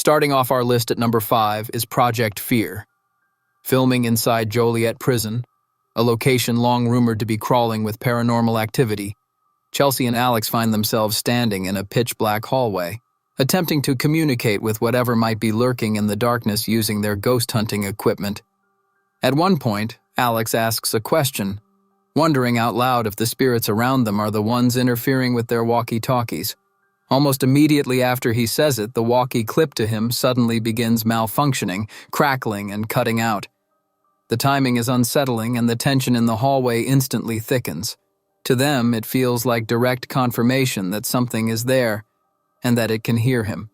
Starting off our list at number 5 is Project Fear. Filming inside Joliet prison, a location long rumored to be crawling with paranormal activity, Chelsea and Alex find themselves standing in a pitch-black hallway, attempting to communicate with whatever might be lurking in the darkness using their ghost hunting equipment. At one point, Alex asks a question, wondering out loud if the spirits around them are the ones interfering with their walkie-talkies. Almost immediately after he says it, the walkie clipped to him suddenly begins malfunctioning, crackling, and cutting out. The timing is unsettling, and the tension in the hallway instantly thickens. To them, it feels like direct confirmation that something is there, and that it can hear him.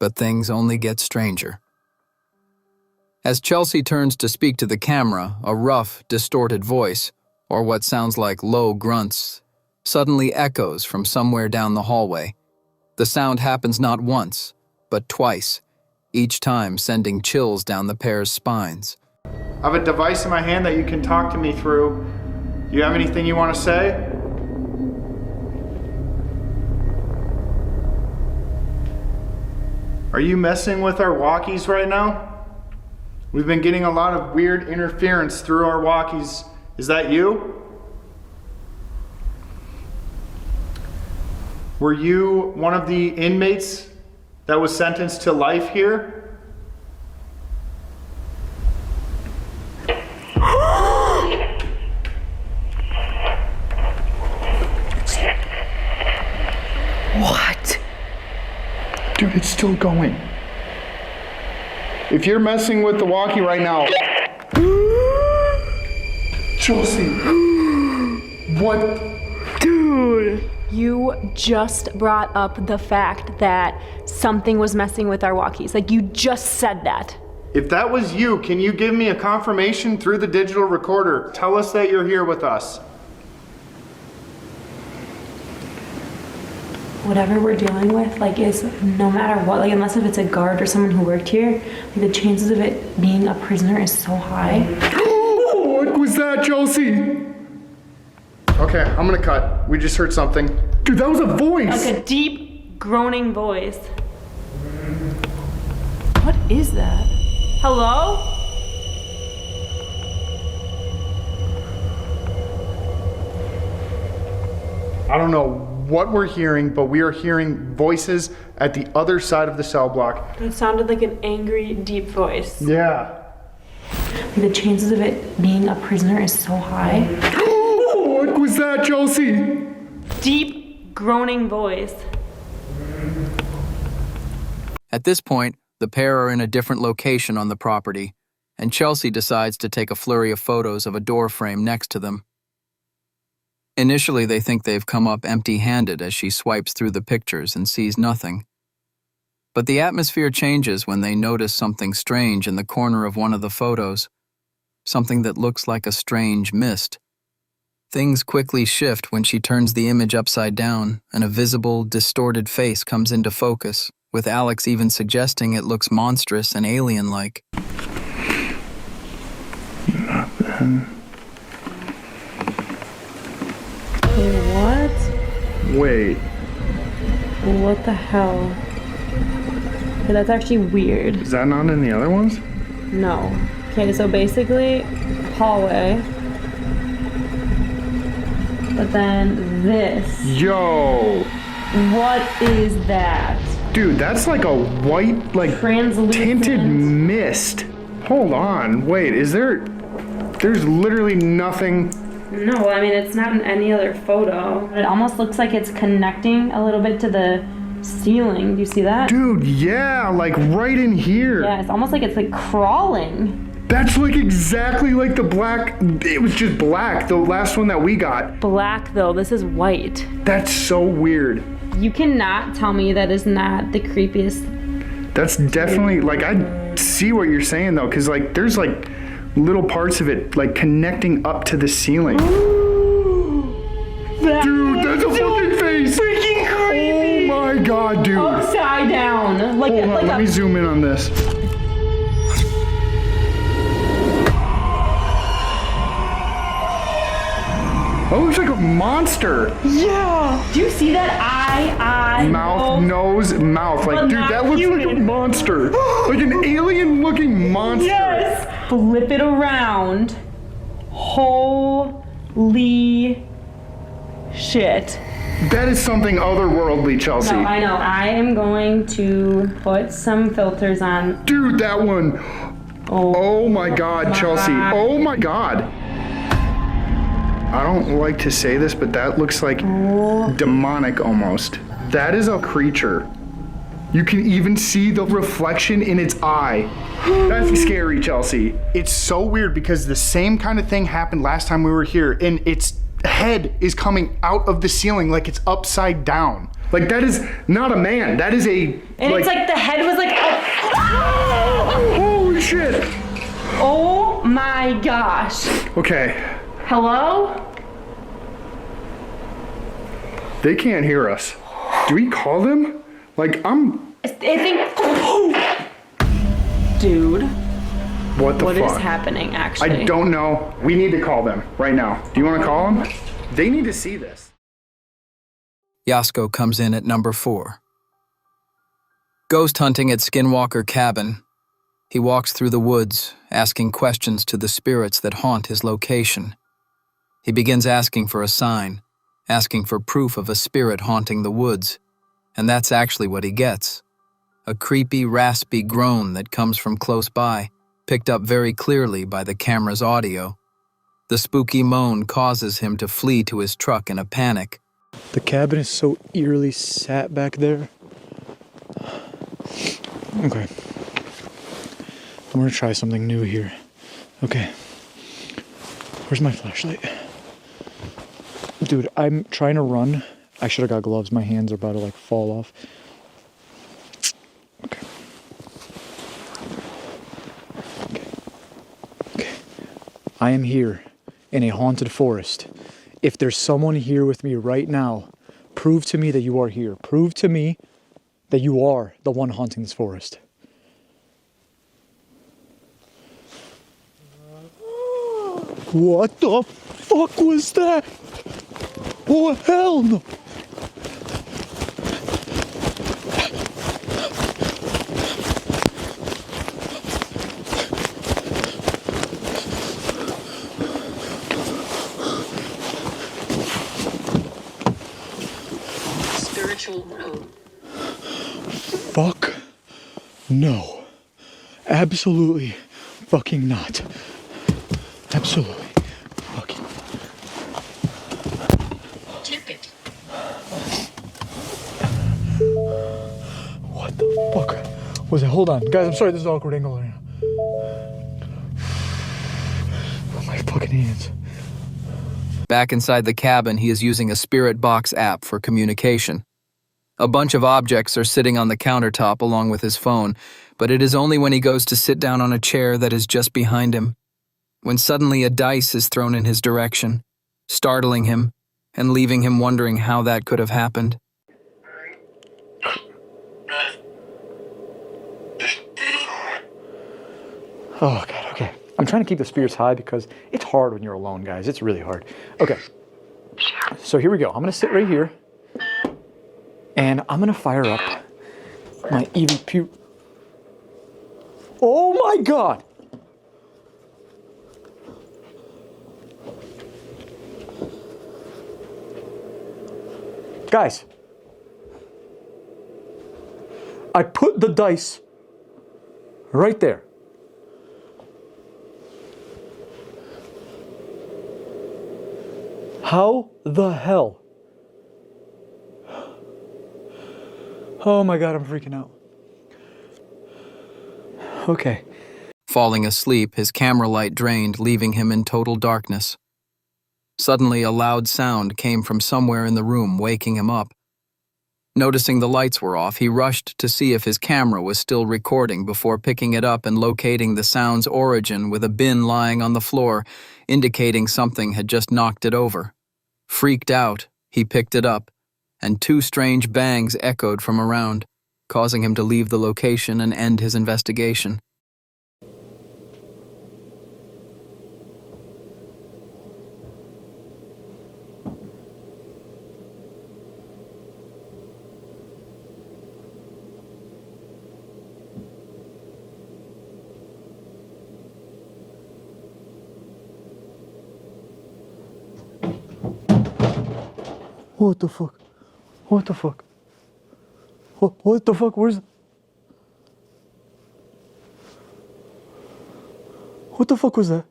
But things only get stranger. As Chelsea turns to speak to the camera, a rough, distorted voice, or what sounds like low grunts, suddenly echoes from somewhere down the hallway. The sound happens not once, but twice, each time sending chills down the pair's spines. I have a device in my hand that you can talk to me through. Do you have anything you want to say? Are you messing with our walkies right now? We've been getting a lot of weird interference through our walkies. Is that you? Were you one of the inmates that was sentenced to life here? What? Dude, it's still going. If you're messing with the walkie right now, Chelsea, what? Dude. You just brought up the fact that something was messing with our walkies. Like, you just said that. If that was you, can you give me a confirmation through the digital recorder? Tell us that you're here with us. Whatever we're dealing with, like, is no matter what, like, unless if it's a guard or someone who worked here, like, the chances of it being a prisoner is so high. What was that, Chelsea? Okay, I'm gonna cut. We just heard something. Dude, that was a voice! Like a deep, groaning voice. What is that? Hello? I don't know what we're hearing, but we are hearing voices at the other side of the cell block. It sounded like an angry, deep voice. Yeah. The chances of it being a prisoner is so high. What was that, Chelsea? Deep, groaning voice. At this point, the pair are in a different location on the property, and Chelsea decides to take a flurry of photos of a door frame next to them. Initially, they think they've come up empty-handed as she swipes through the pictures and sees nothing. But the atmosphere changes when they notice something strange in the corner of one of the photos, something that looks like a strange mist. Things quickly shift when she turns the image upside down, and a visible, distorted face comes into focus, with Alex even suggesting it looks monstrous and alien-like. Nothing. What? Wait. What the hell? Okay, that's actually weird. Is that not in the other ones? No. Okay, so basically, hallway. But then this. Yo! What is that? Dude, that's like a white, like, Translucent. tinted mist. Hold on, wait, there's literally nothing. No, I mean, it's not in any other photo. It almost looks like it's connecting a little bit to the ceiling. Do you see that? Dude, yeah, like right in here. Yeah, it's almost like it's like crawling. That's like exactly like the black, it was just black, the last one that we got. Black though, this is white. That's so weird. You cannot tell me that is not the creepiest. That's definitely, like, I see what you're saying though, because like there's like little parts of it like connecting up to the ceiling. Dude, that's a fucking face. Freaking creepy. Oh my god, dude. Upside down. Like, Hold on, let me zoom in on this. Oh, it looks like a monster. Yeah. Do you see that eye? Mouth, nose, mouth. Like, But dude, not that looks like a human. monster. Like an alien-looking monster. Yes. Flip it around. Holy shit. That is something otherworldly, Chelsea. No, I know. I am going to put some filters on. Dude, that one. Oh my God, Chelsea. Oh my God. I don't like to say this, but that looks like demonic almost. That is a creature. You can even see the reflection in its eye. That's scary, Chelsea. It's so weird because the same kind of thing happened last time we were here, and its head is coming out of the ceiling like it's upside down. Like, that is not a man. That is a... And it's like the head was like... Holy shit. Oh my gosh. Okay. Hello? They can't hear us. Do we call them? Like, I think... Dude. What the What fuck? is happening, actually? I don't know. We need to call them right now. Do you want to call them? They need to see this. Yasko comes in at number 4. Ghost hunting at Skinwalker Cabin. He walks through the woods, asking questions to the spirits that haunt his location. He begins asking for a sign, asking for proof of a spirit haunting the woods, and that's actually what he gets. A creepy, raspy groan that comes from close by, picked up very clearly by the camera's audio. The spooky moan causes him to flee to his truck in a panic. The cabin is so eerily sat back there. Okay. I'm gonna try something new here. Okay. Where's my flashlight? Dude, I'm trying to run. I should have got gloves. My hands are about to like fall off. Okay. Okay. I am here in a haunted forest. If there's someone here with me right now, prove to me that you are here. Prove to me that you are the one haunting this forest. What the fuck was that? Oh, hell no. Fuck no. Absolutely fucking not. Absolutely fucking. Tip it. What the fuck was it? Hold on. Guys, I'm sorry this is an awkward angle right now. Oh, my fucking hands. Back inside the cabin, he is using a spirit box app for communication. A bunch of objects are sitting on the countertop along with his phone, but it is only when he goes to sit down on a chair that is just behind him, when suddenly a dice is thrown in his direction, startling him and leaving him wondering how that could have happened. Oh, God, okay. I'm trying to keep the spirits high because it's hard when you're alone, guys. It's really hard. Okay. So here we go. I'm going to sit right here. And I'm going to fire up my EVP. Oh, my God. Guys. I put the dice right there. How the hell? Oh my God, I'm freaking out. Okay. Falling asleep, his camera light drained, leaving him in total darkness. Suddenly, a loud sound came from somewhere in the room, waking him up. Noticing the lights were off, he rushed to see if his camera was still recording before picking it up and locating the sound's origin with a bin lying on the floor, indicating something had just knocked it over. Freaked out, he picked it up, and 2 strange bangs echoed from around, causing him to leave the location and end his investigation. What the fuck? What the fuck? What the fuck? Where's... What the fuck was that?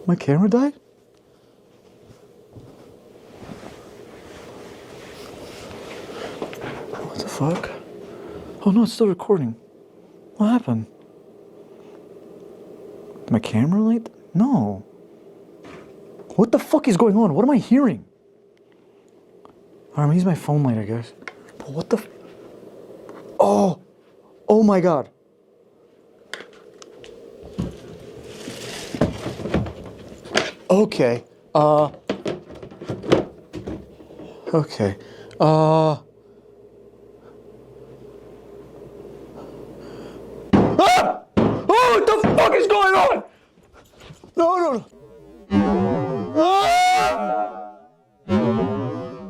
My camera died? What the fuck? Oh no, it's still recording. What happened? Did my camera light? No. What the fuck is going on? What am I hearing? Alright, I'm gonna use my phone light, I guess. But what the... Oh! Oh my god. Okay. Okay. Ah! Oh, what the fuck is going on? No, no, no. Ah!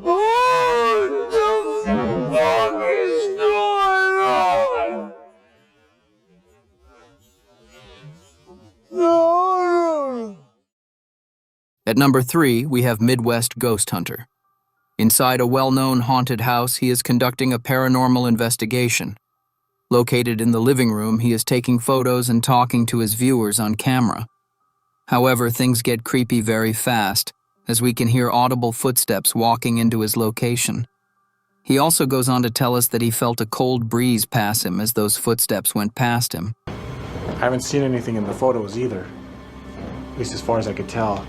What the fuck is going on? No. At number 3, we have Midwest Ghost Hunter. Inside a well-known haunted house, he is conducting a paranormal investigation. Located in the living room, he is taking photos and talking to his viewers on camera. However, things get creepy very fast, as we can hear audible footsteps walking into his location. He also goes on to tell us that he felt a cold breeze pass him as those footsteps went past him. I haven't seen anything in the photos either, at least as far as I could tell.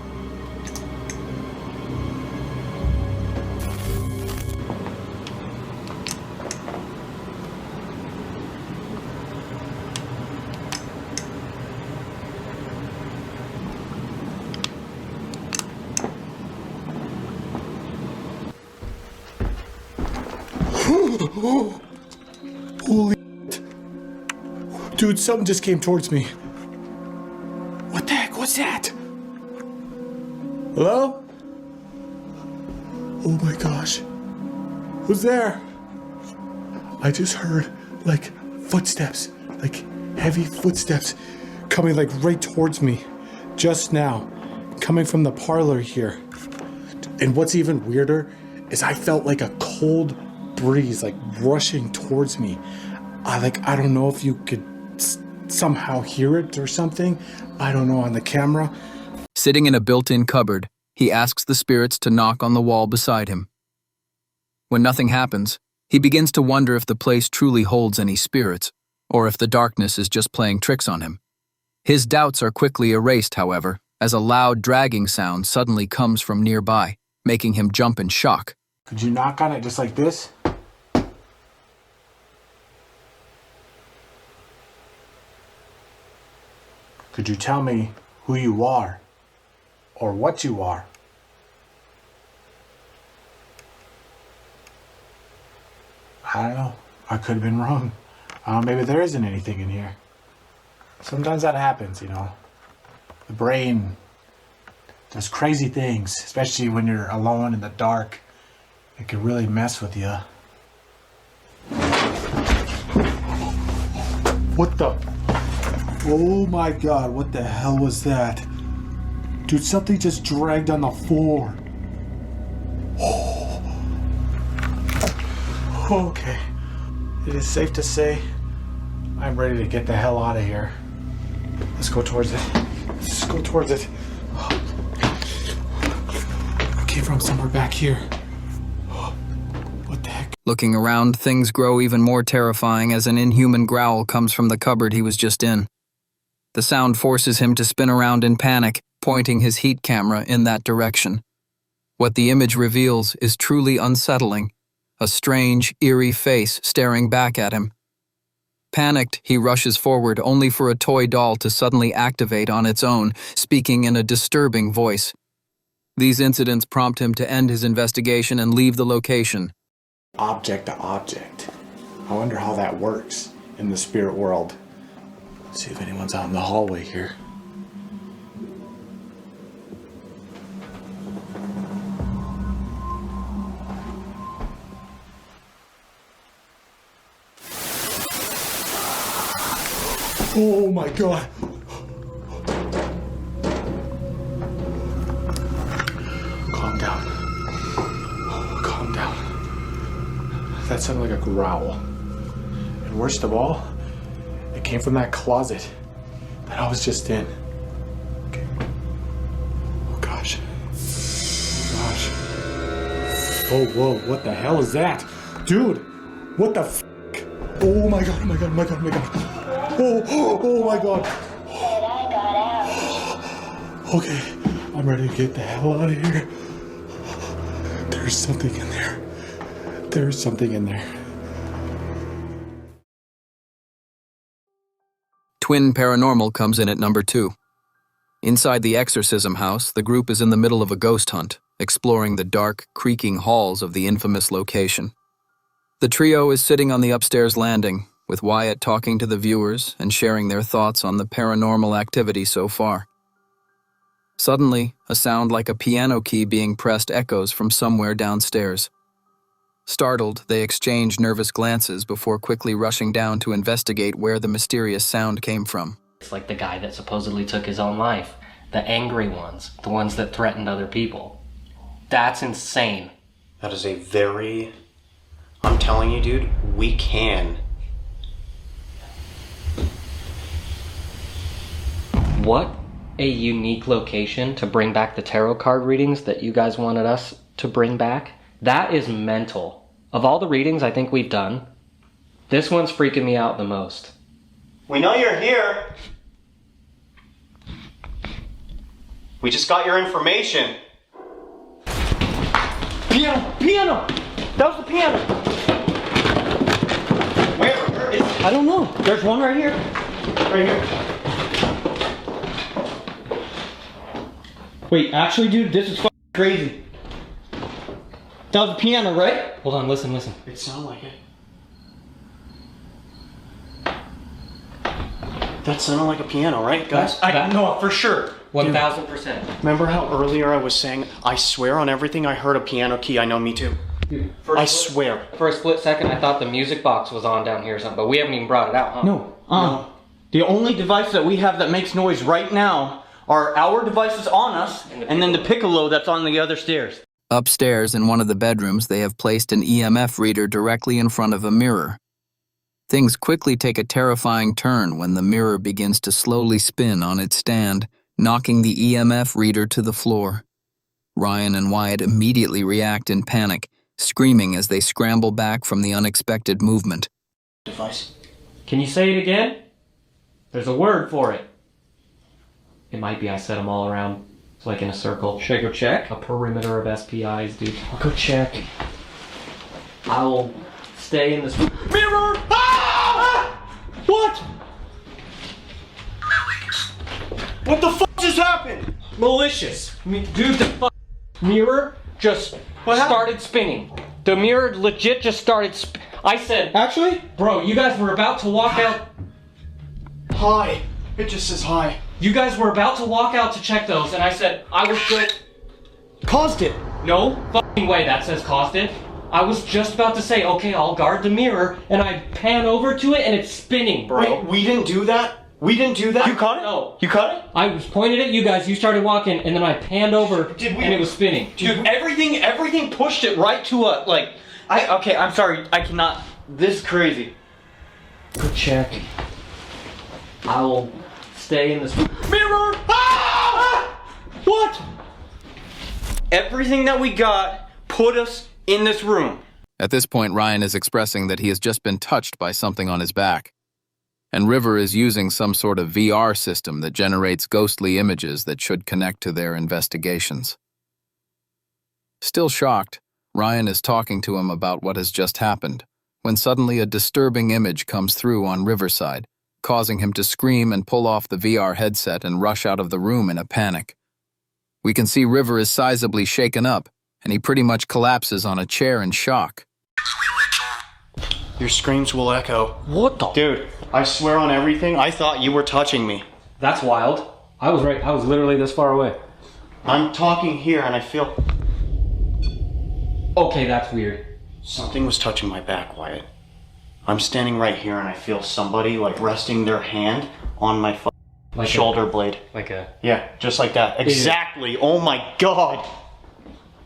Holy shit. Dude, something just came towards me. What the heck was that? Hello? Oh my gosh. Who's there? I just heard like footsteps, like heavy footsteps coming like right towards me just now, coming from the parlor here. And what's even weirder is I felt like a cold breeze like rushing towards me. I don't know if you could somehow hear it or something. I don't know on the camera. Sitting in a built-in cupboard, he asks the spirits to knock on the wall beside him. When nothing happens, he begins to wonder if the place truly holds any spirits, or if the darkness is just playing tricks on him. His doubts are quickly erased, however, as a loud dragging sound suddenly comes from nearby, making him jump in shock. Could you knock on it just like this? Could you tell me who you are or what you are? I don't know. I could have been wrong. Maybe there isn't anything in here. Sometimes that happens, you know. The brain does crazy things, especially when you're alone in the dark. It can really mess with you. What the? Oh my god, what the hell was that? Dude, something just dragged on the floor. Okay. It is safe to say I'm ready to get the hell out of here. Let's go towards it. Let's go towards it. I came from somewhere back here. What the heck? Looking around, things grow even more terrifying as an inhuman growl comes from the cupboard he was just in. The sound forces him to spin around in panic, pointing his heat camera in that direction. What the image reveals is truly unsettling, a strange, eerie face staring back at him. Panicked, he rushes forward only for a toy doll to suddenly activate on its own, speaking in a disturbing voice. These incidents prompt him to end his investigation and leave the location. Object to object. I wonder how that works in the spirit world. Let's see if anyone's out in the hallway here. Oh my god. That sounded like a growl. And worst of all, it came from that closet that I was just in. Okay. Oh gosh. Oh gosh. Oh whoa, what the hell is that? Dude, what the f***? Oh my god, oh my god, oh my god, oh my god. Oh my god. Okay, I'm ready to get the hell out of here. There's something in there. There's something in there. Twin Paranormal comes in at number 2. Inside the exorcism house, the group is in the middle of a ghost hunt, exploring the dark, creaking halls of the infamous location. The trio is sitting on the upstairs landing, with Wyatt talking to the viewers and sharing their thoughts on the paranormal activity so far. Suddenly, a sound like a piano key being pressed echoes from somewhere downstairs. Startled, they exchange nervous glances before quickly rushing down to investigate where the mysterious sound came from. It's like the guy that supposedly took his own life. The angry ones. The ones that threatened other people. That's insane. That is a very... I'm telling you, dude, we can. What a unique location to bring back the tarot card readings that you guys wanted us to bring back. That is mental. Of all the readings I think we've done, this one's freaking me out the most. We know you're here. We just got your information. Piano! Piano! That was the piano! Where is it? I don't know. There's one right here. Right here. Wait, actually, dude, this is fucking crazy. That was the piano, right? Hold on, listen. It sounded like it. That sounded like a piano, right, guys? I know it for sure. 1000%. Remember how earlier I was saying, I swear on everything I heard a piano key? I know, me too. Dude, I swear. For a split second, I thought the music box was on down here or something, but we haven't even brought it out, huh? No. The only device that we have that makes noise right now are our devices on us, and then the piccolo that's on the other stairs. Upstairs in one of the bedrooms, they have placed an EMF reader directly in front of a mirror. Things quickly take a terrifying turn when the mirror begins to slowly spin on its stand, knocking the EMF reader to the floor. Ryan and Wyatt immediately react in panic, screaming as they scramble back from the unexpected movement. Device. Can you say it again? There's a word for it. It might be I set them all around. It's like in a circle. Should I go check? A perimeter of SPIs, dude. I'll go check. I will stay in this... Mirror! Ah! What? What the fuck just happened? Malicious. Dude, the mirror just started spinning. The mirror legit just started I said... Actually? Bro, you guys were about to walk out... Hi. It just says hi. You guys were about to walk out to check those, and I said, I was just... Caused it. No fucking way that says caused it. I was just about to say, okay, I'll guard the mirror, and I pan over to it, and it's spinning, bro. Wait, we didn't do that? We didn't do that? You caught it? No. You caught it? I was pointed at you guys, you started walking, and then I panned over, and it was spinning. Dude, everything pushed it right to a, like... Okay, I'm sorry, I cannot... This is crazy. Good check. I will stay in this... Mirror! Ah! What? Everything that we got put us in this room. At this point, Ryan is expressing that he has just been touched by something on his back. And River is using some sort of VR system that generates ghostly images that should connect to their investigations. Still shocked, Ryan is talking to him about what has just happened, when suddenly a disturbing image comes through on Riverside, causing him to scream and pull off the VR headset and rush out of the room in a panic. We can see River is sizably shaken up, and he pretty much collapses on a chair in shock. Your screams will echo. What the... Dude, I swear on everything, I thought you were touching me. That's wild. I was right. I was literally this far away. I'm talking here and I feel... Okay, that's weird. Something was touching my back, Wyatt. I'm standing right here and I feel somebody like resting their hand on my shoulder blade. Like a... Yeah, just like that. Exactly. Oh my god.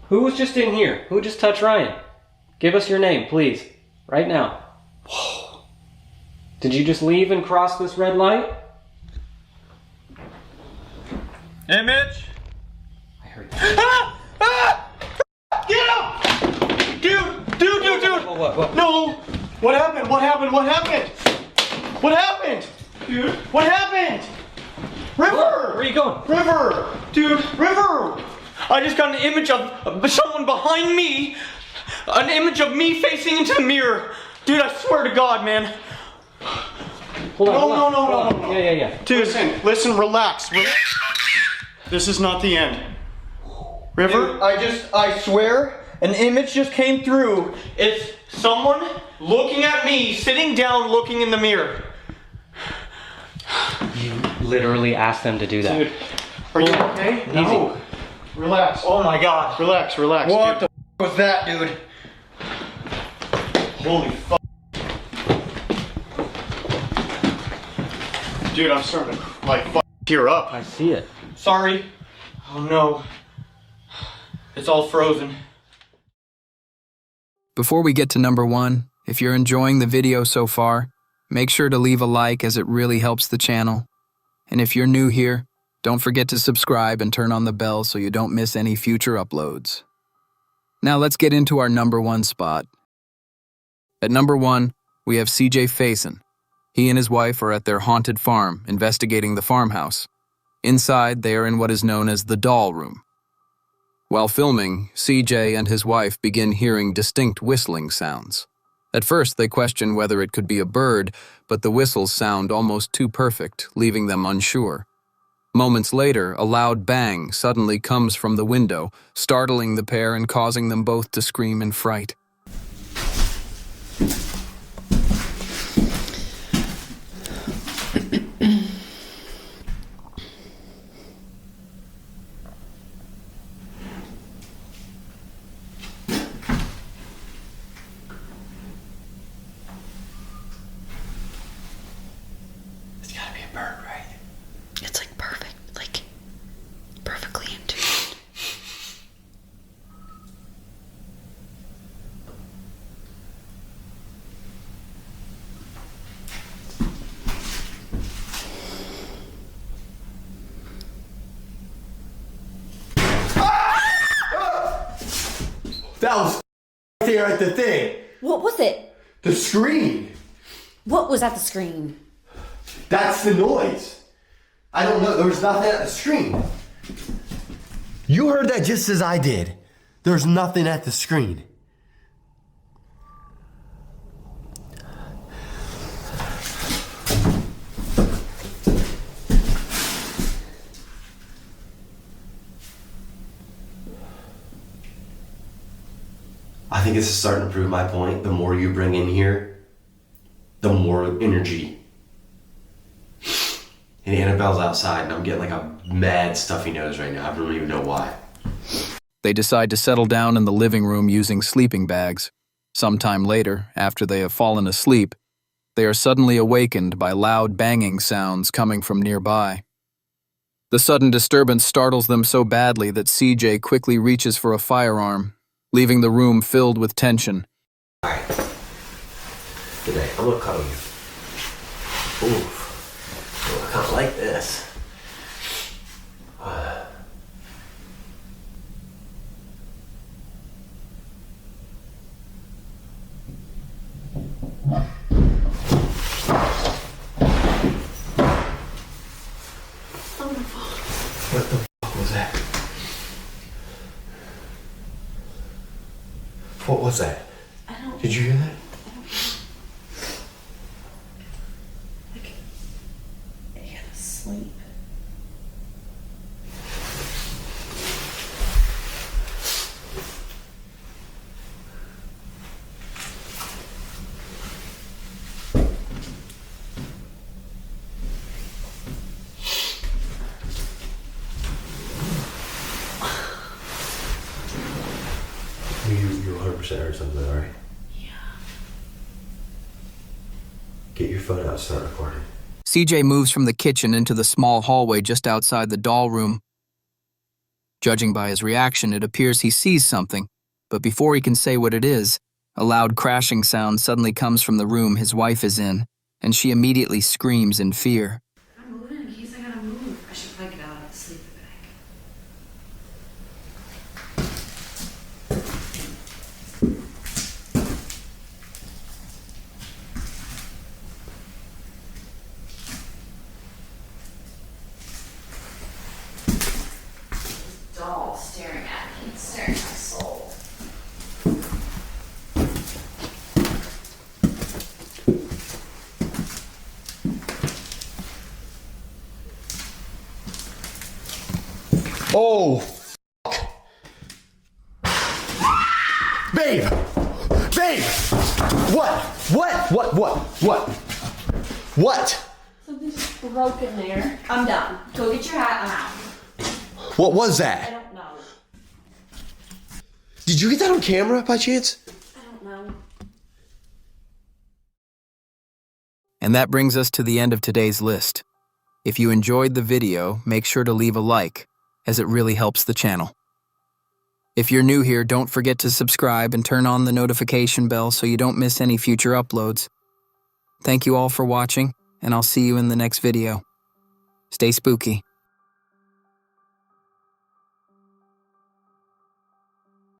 Who was just in here? Who just touched Ryan? Give us your name, please. Right now. Did you just leave and cross this red light? Image? I heard you. Ah! Ah! Get up! Dude! What? No! What happened? What happened? What happened? What happened? Dude, what happened? River! Where are you going? River! Dude, River! I just got an image of someone behind me. An image of me facing into the mirror. Dude, I swear to God, man. Hold on. No. Yeah. Dude, listen, relax. This is not the end. River? Dude, I swear, an image just came through. It's someone looking at me, sitting down, looking in the mirror. You literally asked them to do that. Dude, are you okay? No. Easy. Relax. Oh my God. Relax. What dude. the was that, dude? Holy fuck. Dude, I'm starting to, like, tear up. I see it. Sorry. Oh no. It's all frozen. Before we get to number 1, if you're enjoying the video so far, make sure to leave a like as it really helps the channel. And if you're new here, don't forget to subscribe and turn on the bell so you don't miss any future uploads. Now let's get into our number 1 spot. At number 1, we have CJ Faison. He and his wife are at their haunted farm, investigating the farmhouse. Inside, they are in what is known as the doll room. While filming, CJ and his wife begin hearing distinct whistling sounds. At first, they question whether it could be a bird, but the whistles sound almost too perfect, leaving them unsure. Moments later, a loud bang suddenly comes from the window, startling the pair and causing them both to scream in fright. It's gotta be a bird, right? It's like perfect, like perfectly in tune. That was there at the thing. What was it? The screen. What was at the screen? That's the noise. I don't know. There was nothing at the screen. You heard that just as I did. There's nothing at the screen. I think this is starting to prove my point. The more you bring in here, the more energy. And Annabelle's outside, and I'm getting like a mad stuffy nose right now. I don't even know why. They decide to settle down in the living room using sleeping bags. Sometime later, after they have fallen asleep, they are suddenly awakened by loud banging sounds coming from nearby. The sudden disturbance startles them so badly that CJ quickly reaches for a firearm, leaving the room filled with tension. Alright. Today, I'm gonna cuddle you. Oof. Oh, I kinda like this. What the fuck was that? What was that? I don't. Did you hear that? I gotta sleep. You 100% heard something, alright? Yeah. Get your phone out and start recording. CJ moves from the kitchen into the small hallway just outside the doll room. Judging by his reaction, it appears he sees something, but before he can say what it is, A loud crashing sound suddenly comes from the room his wife is in, and she immediately screams in fear. I'm moving in case I gotta move. I should probably get out of the sleeping bag. Doll staring at me, staring at my soul. Oh, babe! Babe! What? Something's broken there. I'm done. Go get your hat. I'm out. What was I that? don't know. Did you get that on camera by chance? I don't know. And that brings us to the end of today's list. If you enjoyed the video, make sure to leave a like, as it really helps the channel. If you're new here, don't forget to subscribe and turn on the notification bell so you don't miss any future uploads. Thank you all for watching, and I'll see you in the next video. Stay spooky.